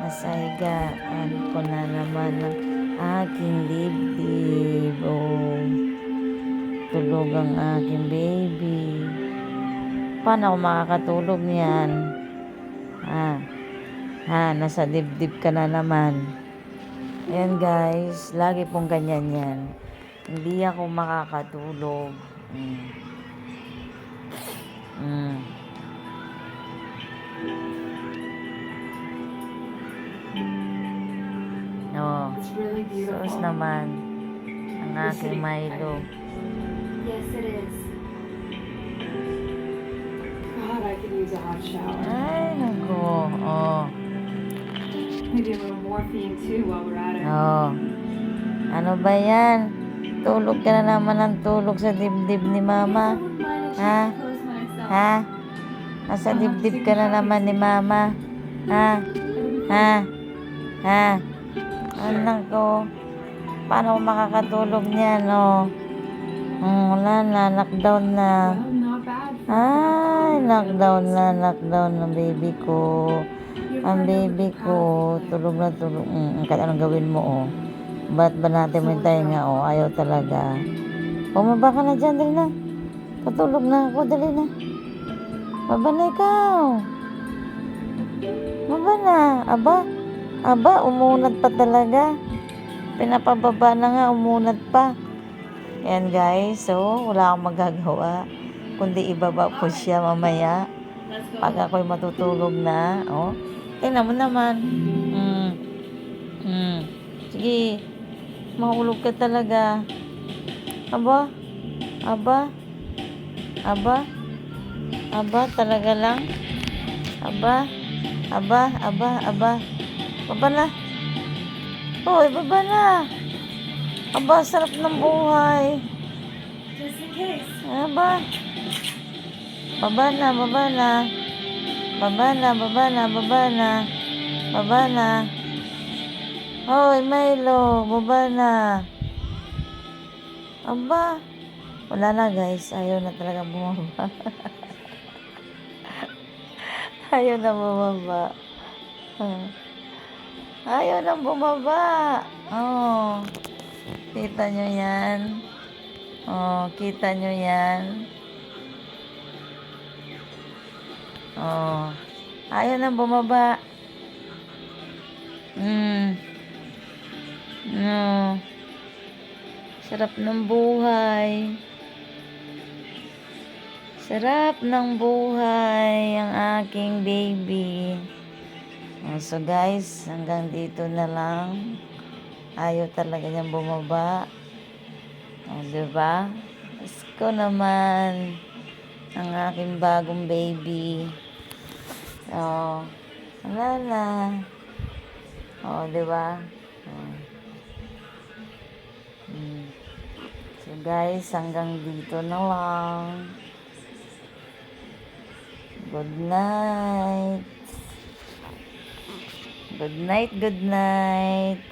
Nasa higaan ko na naman ang aking dibdib. Oh, tulog ang aking baby. Paano ako makakatulog niyan? Nasa dibdib ka na naman. Ayan guys, lagi pong ganyan yan. Hindi ako makakatulog. Oh, sus naman ang aking Milo. Yes, it is. God, I could use a hot shower. Ay, naku. Oh. Maybe a little morphine too while we're at it. Oh. Ano ba yan? Tulog ka na naman ng tulog sa dibdib ni Mama. Ha? Ha? Nasa dibdib ka na naman ni Mama. Ha? Ha? Ha? Anak ko. Paano ako makakatulog niyan, oh? Wala na. Knockdown na. Well, not bad. Ay, knockdown ng baby ko. Ang baby ko, tulog na tulog. Anong gawin mo, oh? Ba't ba natin mo tayo nga, oh? Ayaw talaga. Bumaba ka na dyan, dali na. Patulog na ako, dali na. Baba na ikaw. Baba na. Aba, umunat pa talaga. Pinapababa na nga, umunat pa. Ayan guys, so wala akong magagawa. Kundi ibaba ko siya mamaya. Pag ako'y matutulog na, oh. Tingnan mo naman. Sige. Mahulog ka talaga. Aba, talaga lang. Aba. Baba na. Hoy, baba na. Aba, sarap ng buhay. Just in case. Aba. Baba na. Hoy, Milo, baba na. Aba. Wala na guys, ayaw na talaga bumaba. Ayaw na bumaba. Ayaw na bumaba. Oh. Kita nyo yan? Oh, kita nyo yan? Oh. Ayaw na bumaba. No. Sarap ng buhay. Sarap ng buhay ang aking baby. So guys, hanggang dito na lang. Ayaw talaga niyang bumaba. Diba? Isko naman ang aking bagong baby. Wala na. Diba? So guys, hanggang dito na lang. Good night. Good night.